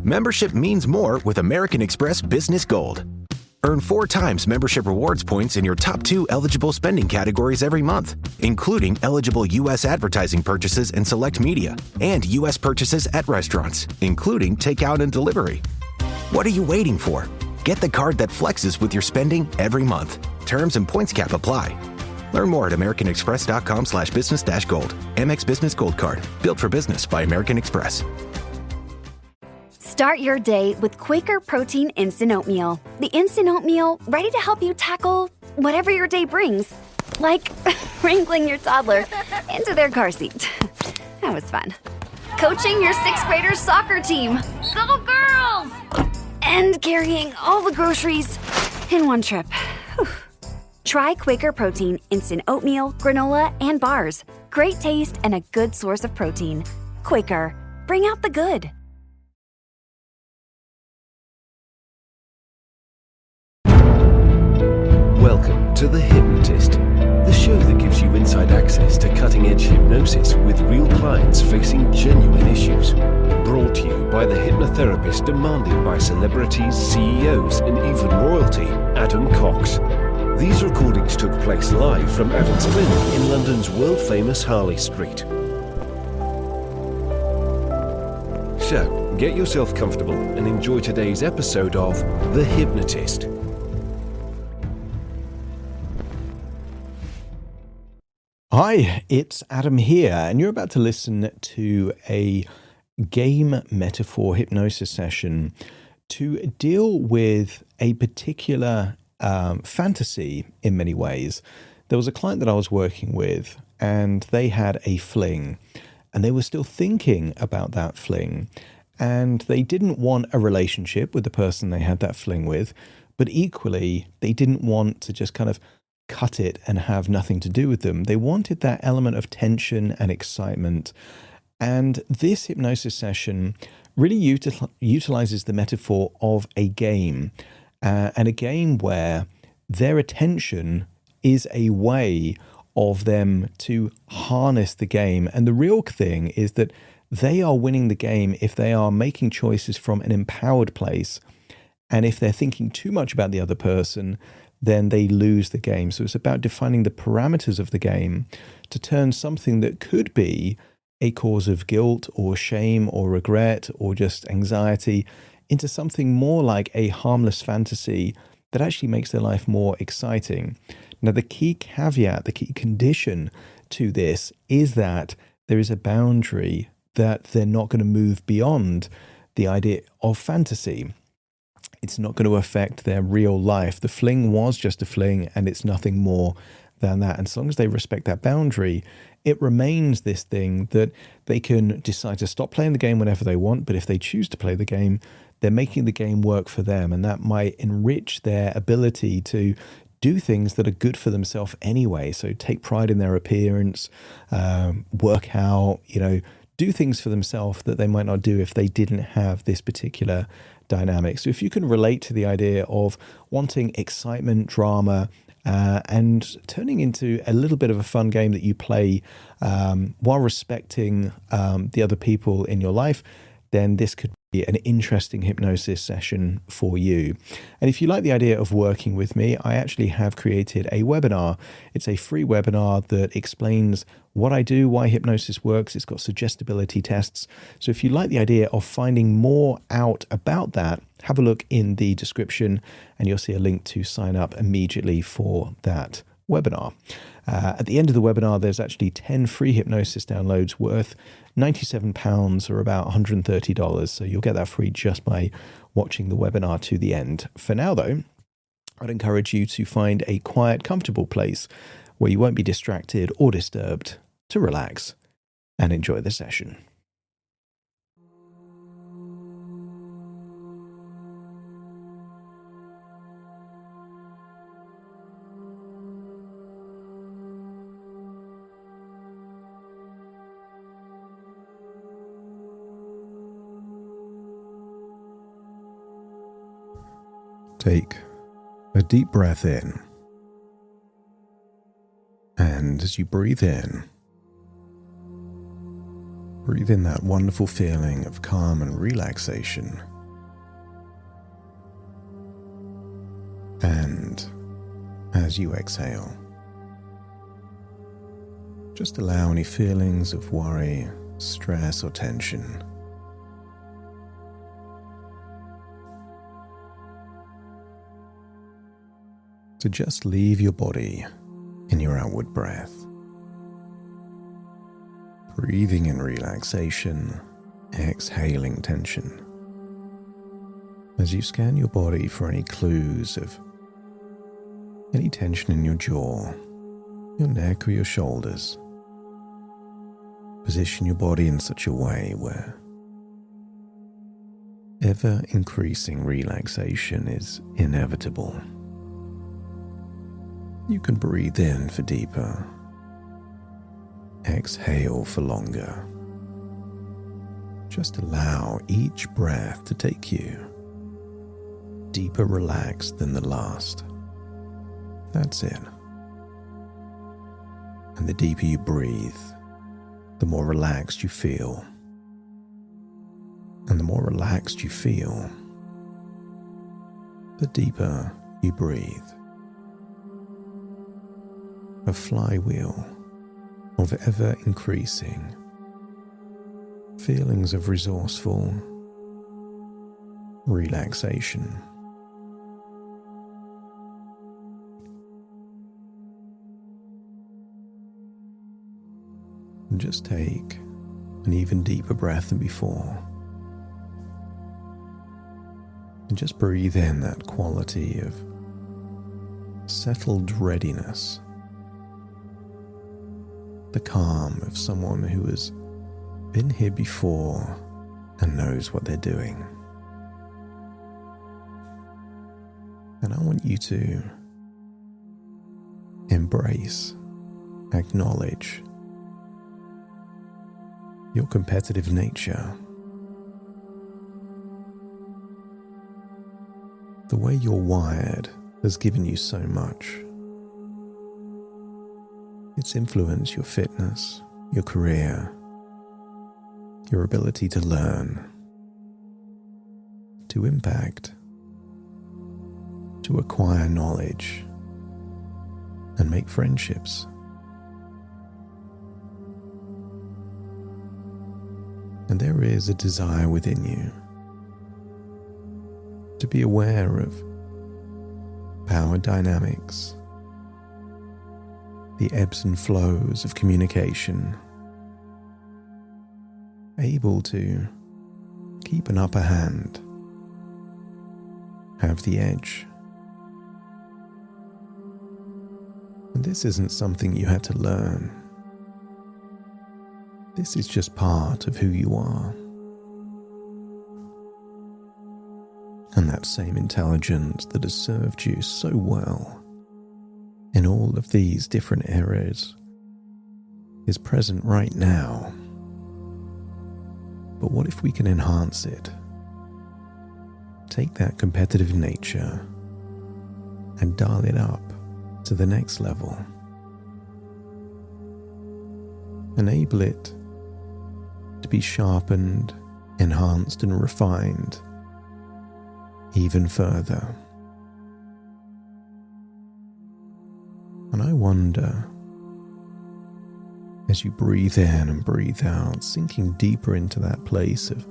Membership means more with American Express Business Gold. Earn 4 times membership rewards points in your top 2 eligible spending categories every month, including eligible U.S. advertising purchases and select media, and U.S. purchases at restaurants, including takeout and delivery. What are you waiting for? Get the card that flexes with your spending every month. Terms and points cap apply. Learn more at americanexpress.com/business-gold. Amex Business Gold Card. Built for business by American Express. Start your day with Quaker Protein Instant Oatmeal. The instant oatmeal ready to help you tackle whatever your day brings. Like wrangling your toddler into their car seat. That was fun. Coaching your 6th graders soccer team. Go girls! And carrying all the groceries in one trip. Whew. Try Quaker Protein Instant Oatmeal, granola, and bars. Great taste and a good source of protein. Quaker, bring out the good. Welcome to The Hypnotist, the show that gives you inside access to cutting-edge hypnosis with real clients facing genuine issues. Brought to you by the hypnotherapist demanded by celebrities, CEOs, and even royalty, Adam Cox. These recordings took place live from Adam's clinic in London's world-famous Harley Street. So, get yourself comfortable and enjoy today's episode of The Hypnotist. Hi, it's Adam here, and you're about to listen to a game metaphor hypnosis session to deal with a particular fantasy in many ways. There was a client that I was working with, and they had a fling, and they were still thinking about that fling, and they didn't want a relationship with the person they had that fling with, but equally, they didn't want to just kind of cut it and have nothing to do with them. They wanted that element of tension and excitement. And this hypnosis session really utilizes the metaphor of a game, and a game where their attention is a way of them to harness the game. And the real thing is that they are winning the game if they are making choices from an empowered place. And if they're thinking too much about the other person, then they lose the game. So it's about defining the parameters of the game to turn something that could be a cause of guilt or shame or regret or just anxiety into something more like a harmless fantasy that actually makes their life more exciting. Now, the key caveat, the key condition to this is that there is a boundary that they're not going to move beyond the idea of fantasy. It's not going to affect their real life. The fling was just a fling, and it's nothing more than that. And as long as they respect that boundary, it remains this thing that they can decide to stop playing the game whenever they want. But if they choose to play the game, they're making the game work for them. And that might enrich their ability to do things that are good for themselves anyway. So take pride in their appearance, work out, do things for themselves that they might not do if they didn't have this particular dynamic. So if you can relate to the idea of wanting excitement, drama, and turning into a little bit of a fun game that you play while respecting the other people in your life, then this could be an interesting hypnosis session for you. And if you like the idea of working with me, I actually have created a webinar. It's a free webinar that explains what I do, why hypnosis works. It's got suggestibility tests. So if you like the idea of finding more out about that, have a look in the description and you'll see a link to sign up immediately for that webinar. At the end of the webinar, there's actually 10 free hypnosis downloads worth £97 or about $130. So you'll get that free just by watching the webinar to the end. For now, though, I'd encourage you to find a quiet, comfortable place where you won't be distracted or disturbed to relax and enjoy the session. Take a deep breath in, and as you breathe in, Breathe in that wonderful feeling of calm and relaxation. And as you exhale, just allow any feelings of worry, stress, or tension to just leave your body in your outward breath. Breathing in relaxation, exhaling tension. As you scan your body for any clues of any tension in your jaw, your neck, or your shoulders, position your body in such a way where ever-increasing relaxation is inevitable. You can breathe in for deeper, exhale for longer. Just allow each breath to take you deeper relaxed than the last. That's it. And the deeper you breathe, the more relaxed you feel. And the more relaxed you feel, the deeper you breathe. A flywheel of ever-increasing feelings of resourceful relaxation. And just take an even deeper breath than before. And just breathe in that quality of settled readiness. The calm of someone who has been here before and knows what they're doing. And I want you to embrace, acknowledge your competitive nature. The way you're wired has given you so much. It's influenced your fitness, your career, your ability to learn, to impact, to acquire knowledge, and make friendships. And there is a desire within you to be aware of power dynamics, the ebbs and flows of communication, able to keep an upper hand, have the edge. And this isn't something you had to learn. This is just part of who you are. And that same intelligence that has served you so well in all of these different areas is present right now. But what if we can enhance it? Take that competitive nature and dial it up to the next level. Enable it to be sharpened, enhanced, and refined even further. And I wonder, as you breathe in and breathe out, sinking deeper into that place of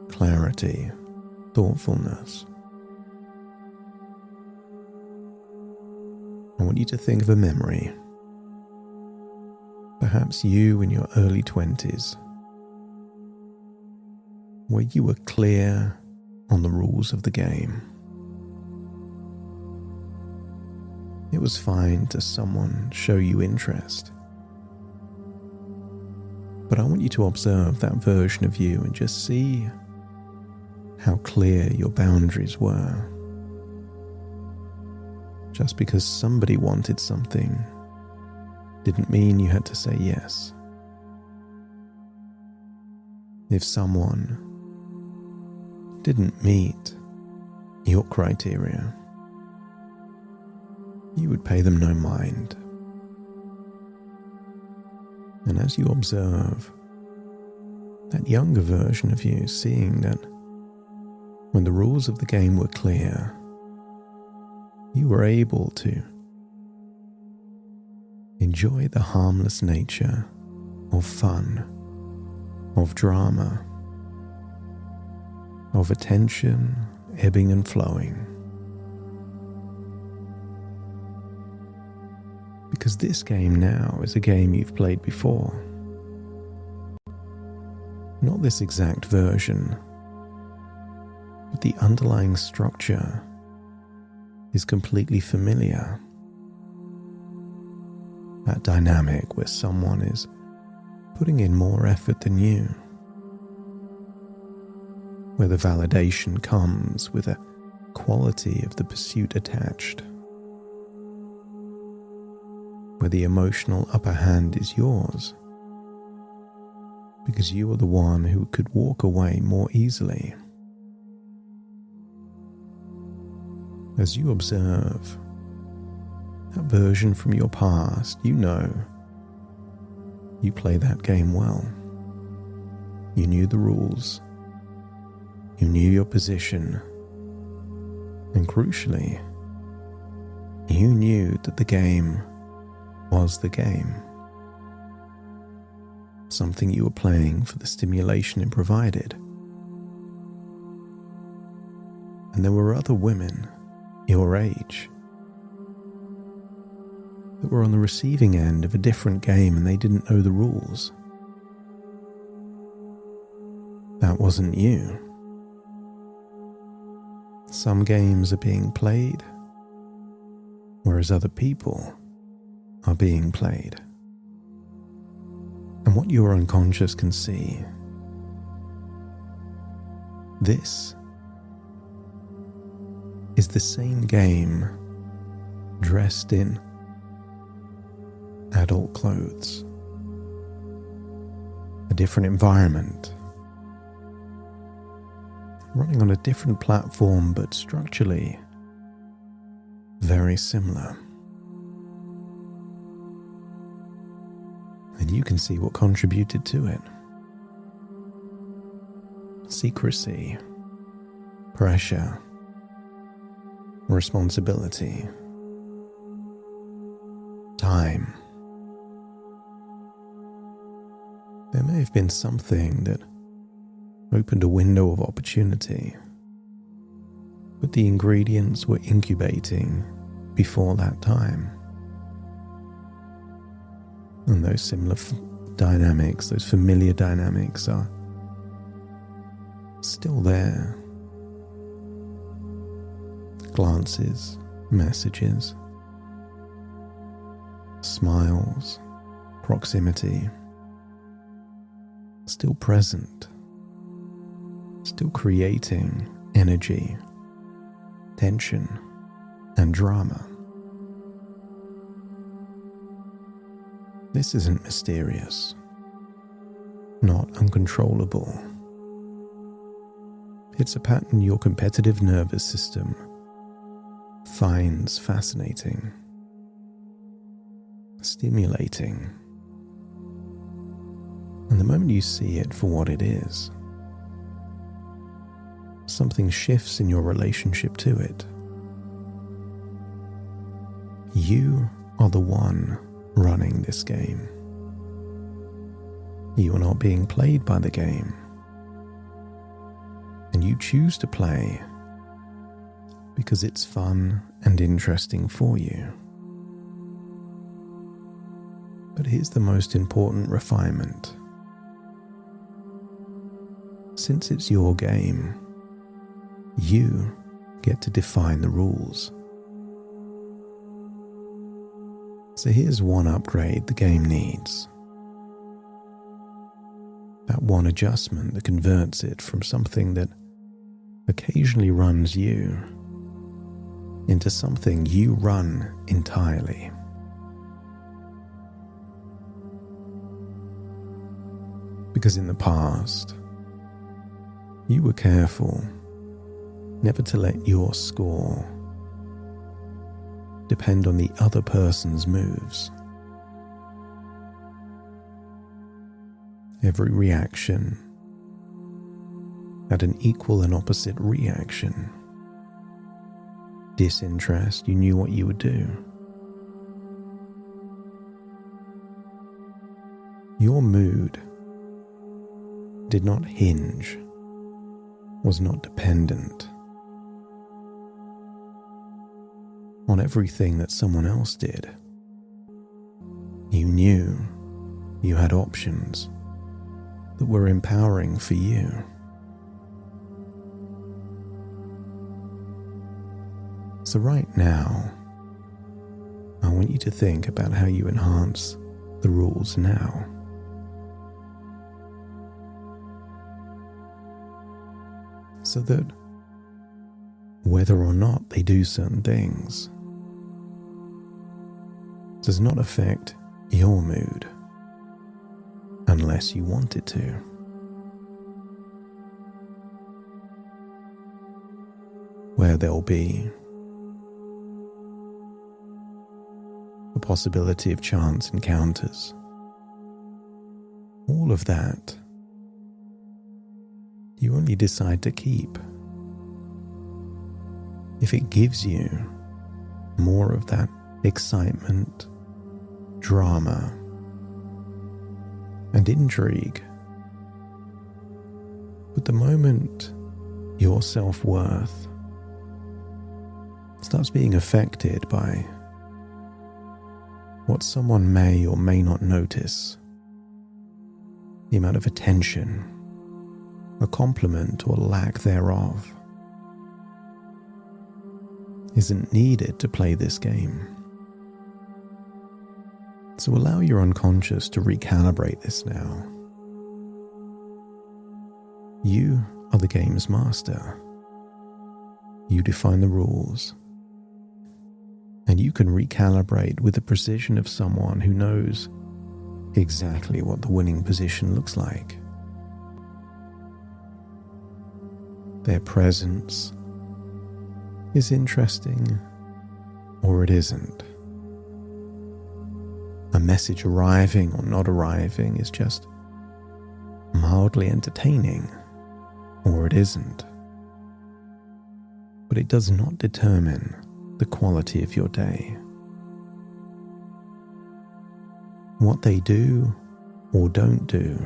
clarity, thoughtfulness, I want you to think of a memory. Perhaps you in your early 20s, where you were clear on the rules of the game. It was fine to someone show you interest. But I want you to observe that version of you and just see how clear your boundaries were. Just because somebody wanted something didn't mean you had to say yes. If someone didn't meet your criteria, you would pay them no mind. And as you observe That younger version of you seeing that when the rules of the game were clear, you were able to enjoy the harmless nature of fun, of drama, of attention ebbing and flowing. Because this game now is a game you've played before. Not this exact version, but the underlying structure is completely familiar. That dynamic where someone is putting in more effort than you, where the validation comes with a quality of the pursuit attached, where the emotional upper hand is yours, because you are the one who could walk away more easily. As you observe that version from your past, you know you play that game well. You knew the rules, you knew your position, and crucially, you knew that the game was the game. Something you were playing for the stimulation it provided. And there were other women your age that were on the receiving end of a different game and they didn't know the rules. That wasn't you. Some games are being played, whereas other people are being played. And what your unconscious can see, this is the same game dressed in adult clothes. A different environment, running on a different platform, but structurally very similar. And you can see what contributed to it. Secrecy, pressure, responsibility, time. There may have been something that opened a window of opportunity, but the ingredients were incubating before that time. And those similar dynamics, those familiar dynamics are still there. Glances, messages, smiles, proximity, still present, still creating energy, tension, and drama. This isn't mysterious, not uncontrollable. It's a pattern your competitive nervous system finds fascinating, stimulating. And the moment you see it for what it is, something shifts in your relationship to it. You are the one running this game. You are not being played by the game. And you choose to play because it's fun and interesting for you. But here's the most important refinement. Since it's your game, you get to define the rules. So here's one upgrade the game needs. That one adjustment that converts it from something that occasionally runs you into something you run entirely. Because in the past, you were careful never to let your score depend on the other person's moves. Every reaction, had an equal and opposite reaction. Disinterest, you knew what you would do. Your mood did not hinge, was not dependent on everything that someone else did. You knew you had options that were empowering for you. So right now, I want you to think about how you enhance the rules now. So that whether or not they do certain things does not affect your mood unless you want it to. Where there'll be the possibility of chance encounters. All of that you only decide to keep if it gives you more of that excitement, drama, and intrigue. But the moment your self-worth starts being affected by what someone may or may not notice, the amount of attention, a compliment or lack thereof, isn't needed to play this game. So allow your unconscious to recalibrate this now. You are the game's master. You define the rules. And you can recalibrate with the precision of someone who knows exactly what the winning position looks like. Their presence is interesting, or it isn't. A message arriving or not arriving is just mildly entertaining, or it isn't. But it does not determine the quality of your day. What they do or don't do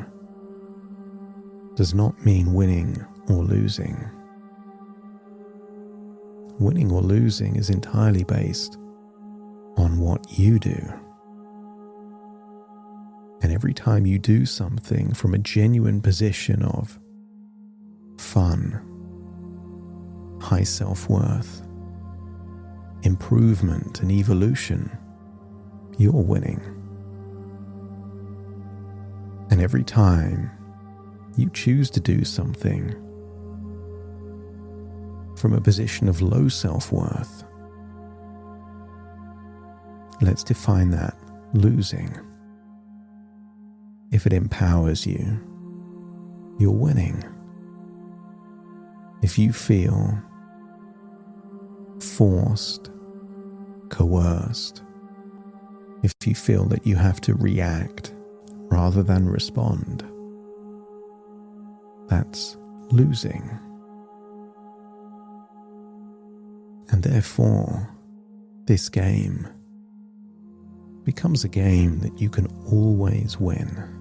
does not mean winning or losing. Winning or losing is entirely based on what you do. And every time you do something from a genuine position of fun, high self-worth, improvement and evolution, you're winning. And every time you choose to do something from a position of low self-worth, let's define that losing. If it empowers you, you're winning. If you feel forced, coerced, if you feel that you have to react rather than respond, that's losing. And therefore, this game becomes a game that you can always win.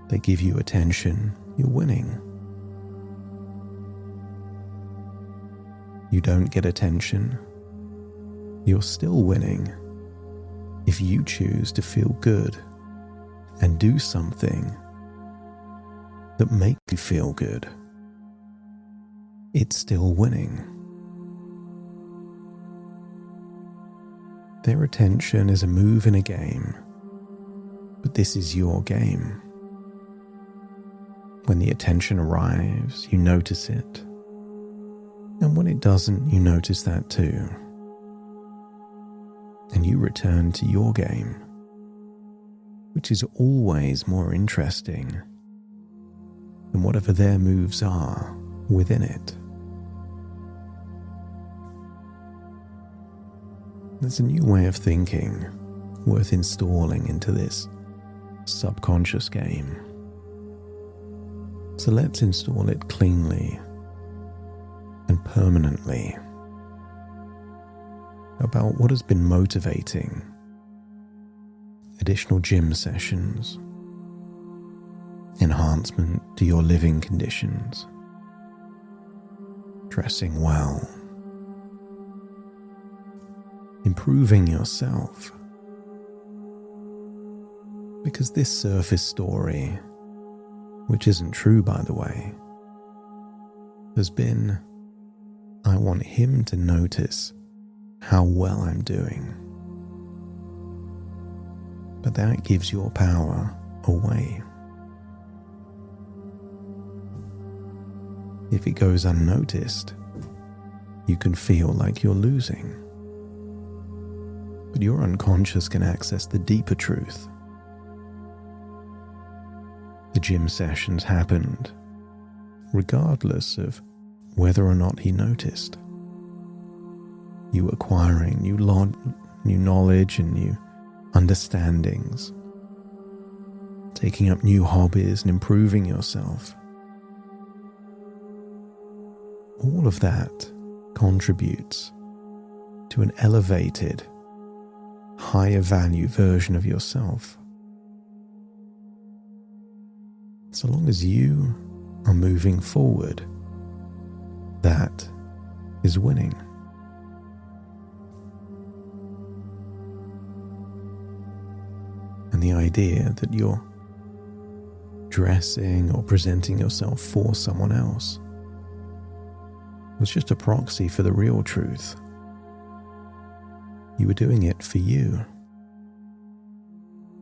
They give you attention, you're winning. You don't get attention, you're still winning. If you choose to feel good and do something that makes you feel good, it's still winning. Their attention is a move in a game, but this is your game. When the attention arrives, you notice it. And when it doesn't, you notice that too. And you return to your game, which is always more interesting than whatever their moves are within it. There's a new way of thinking worth installing into this subconscious game. So let's install it cleanly and permanently. About what has been motivating: additional gym sessions, enhancement to your living conditions, dressing well, improving yourself. Because this surface story, which isn't true by the way, has been, I want him to notice how well I'm doing. But that gives your power away. If it goes unnoticed, you can feel like you're losing. But your unconscious can access the deeper truth. The gym sessions happened regardless of whether or not he noticed. You acquiring new knowledge and new understandings, taking up new hobbies and improving yourself. All of that contributes to an elevated, higher value version of yourself. So long as you are moving forward, that is winning. And the idea that you're dressing or presenting yourself for someone else was just a proxy for the real truth. You were doing it for you.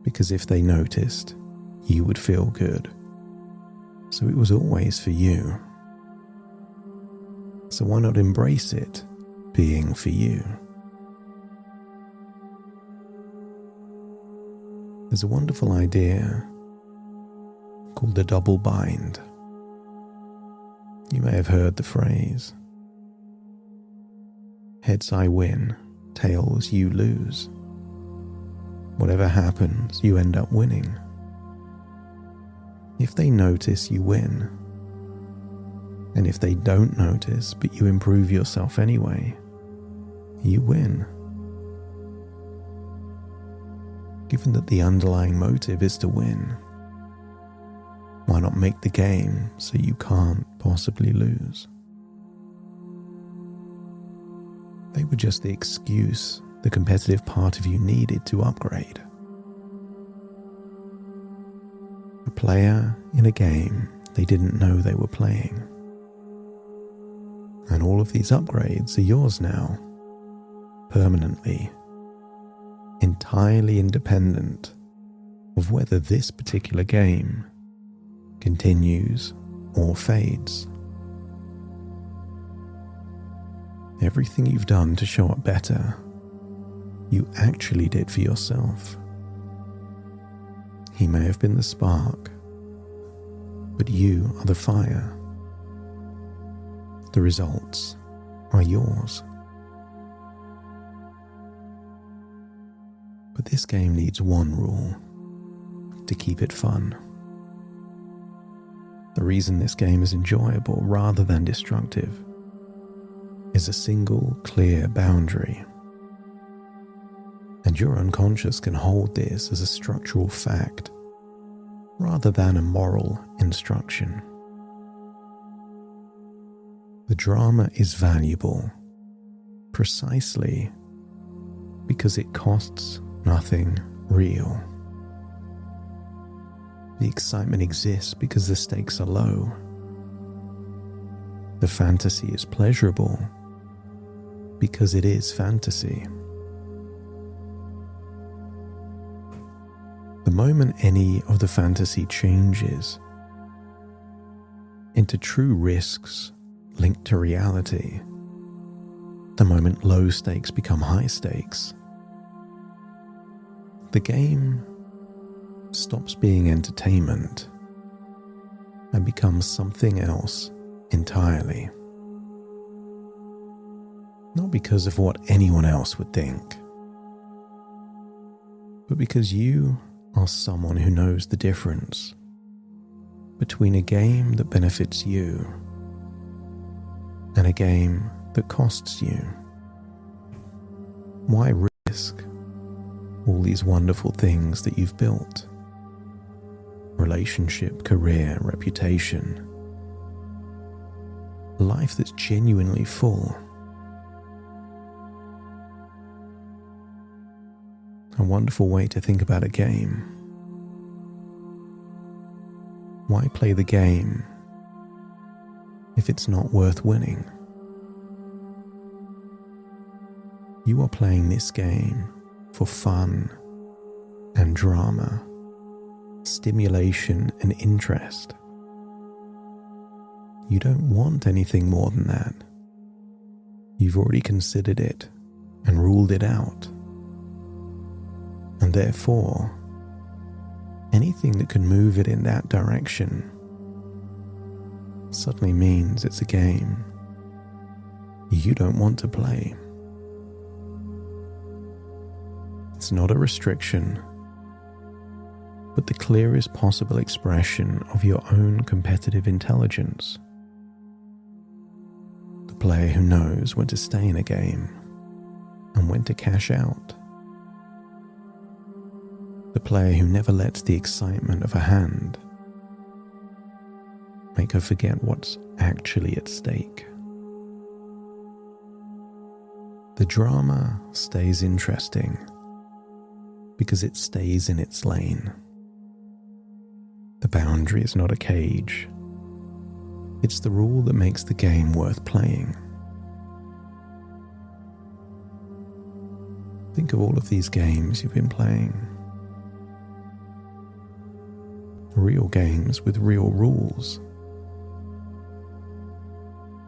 Because if they noticed, you would feel good. So it was always for you. So why not embrace it being for you? There's a wonderful idea called the double bind. You may have heard the phrase, heads I win, tails you lose. Whatever happens, you end up winning. If they notice, you win. And if they don't notice, but you improve yourself anyway, you win. Given that the underlying motive is to win, why not make the game so you can't possibly lose? They were just the excuse the competitive part of you needed to upgrade. A player in a game they didn't know they were playing. And all of these upgrades are yours now, permanently, entirely independent of whether this particular game continues or fades. Everything you've done to show up better, you actually did for yourself. He may have been the spark, but you are the fire. The results are yours. But this game needs one rule: to keep it fun. The reason this game is enjoyable rather than destructive is a single clear boundary. And your unconscious can hold this as a structural fact rather than a moral instruction. The drama is valuable precisely because it costs nothing real. The excitement exists because the stakes are low. The fantasy is pleasurable because it is fantasy. The moment any of the fantasy changes into true risks linked to reality, the moment low stakes become high stakes, the game stops being entertainment and becomes something else entirely. Not because of what anyone else would think, but because you are someone who knows the difference. between a game that benefits you and a game that costs you. Why risk all these wonderful things that you've built? Relationship, career, reputation. A life that's genuinely full. A wonderful way to think about a game. Why play the game if it's not worth winning? You are playing this game for fun and drama, stimulation and interest. You don't want anything more than that. You've already considered it and ruled it out. And therefore, anything that can move it in that direction suddenly means it's a game you don't want to play. It's not a restriction, but the clearest possible expression of your own competitive intelligence. The player who knows when to stay in a game and when to cash out. The player who never lets the excitement of a hand make her forget what's actually at stake. The drama stays interesting because it stays in its lane. The boundary is not a cage. It's the rule that makes the game worth playing. Think of all of these games you've been playing. Real games with real rules.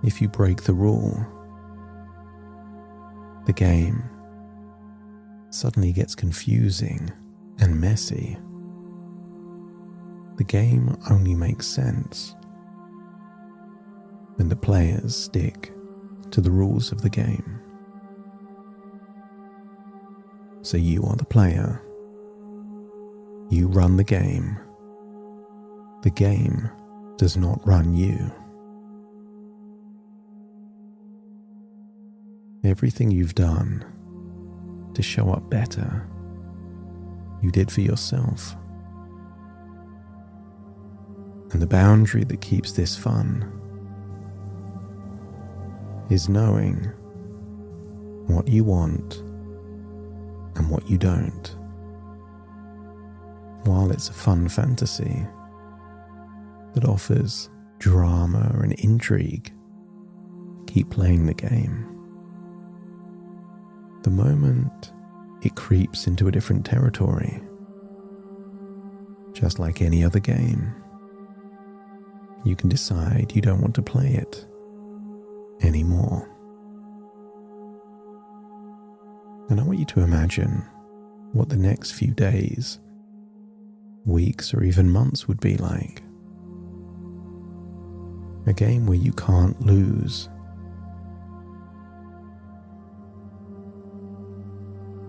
If you break the rule, the game suddenly gets confusing and messy. The game only makes sense when the players stick to the rules of the game. So you are the player. You run the game. The game does not run you. Everything you've done to show up better, you did for yourself. And the boundary that keeps this fun is knowing what you want and what you don't. While it's a fun fantasy that offers drama and intrigue, keep playing the game. The moment it creeps into a different territory, just like any other game, you can decide you don't want to play it anymore. And I want you to imagine what the next few days, weeks, or even months would be like. A game where you can't lose.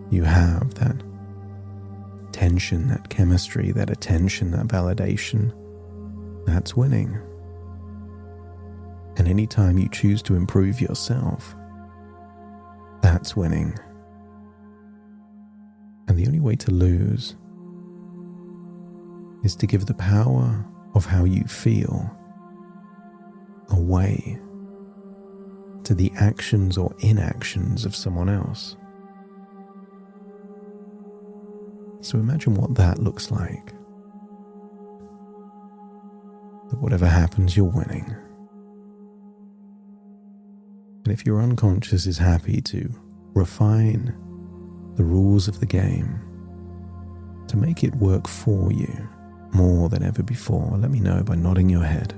You have that tension, that chemistry, that attention, that validation. That's winning. And anytime you choose to improve yourself, that's winning. And the only way to lose is to give the power of how you feel away to the actions or inactions of someone else. So imagine what that looks like. That whatever happens, you're winning. And if your unconscious is happy to refine the rules of the game to make it work for you more than ever before, let me know by nodding your head.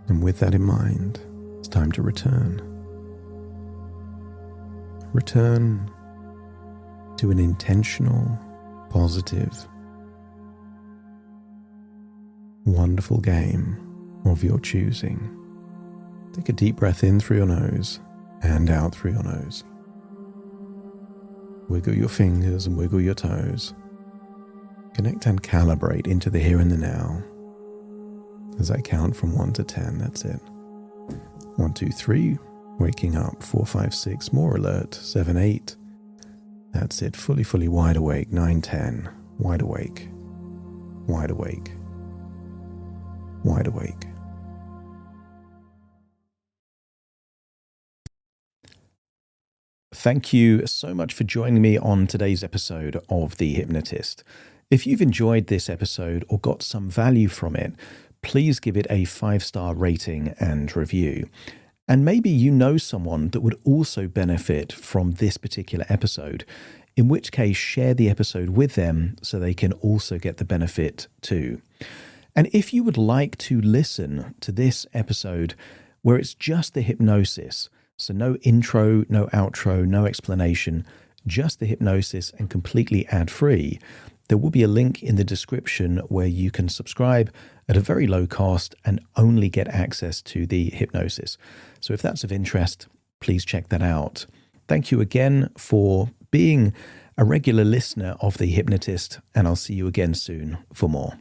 And with that in mind, it's time to return. Return to an intentional, positive, wonderful game of your choosing. Take a deep breath in through your nose and out through your nose. Wiggle your fingers and wiggle your toes. Connect and calibrate into the here and the now. As I count from 1 to 10, that's it. 1, 2, 3, waking up. 4, 5, 6, more alert. 7, 8, that's it. Fully wide awake. 9, 10, wide awake. Wide awake. Wide awake. Thank you so much for joining me on today's episode of The Hypnotist. If you've enjoyed this episode or got some value from it, please give it a 5-star rating and review. And maybe you know someone that would also benefit from this particular episode, in which case share the episode with them so they can also get the benefit too. And if you would like to listen to this episode where it's just the hypnosis, so no intro, no outro, no explanation, just the hypnosis and completely ad-free, there will be a link in the description where you can subscribe at a very low cost and only get access to the hypnosis. So if that's of interest, please check that out. Thank you again for being a regular listener of The Hypnotist, and I'll see you again soon for more.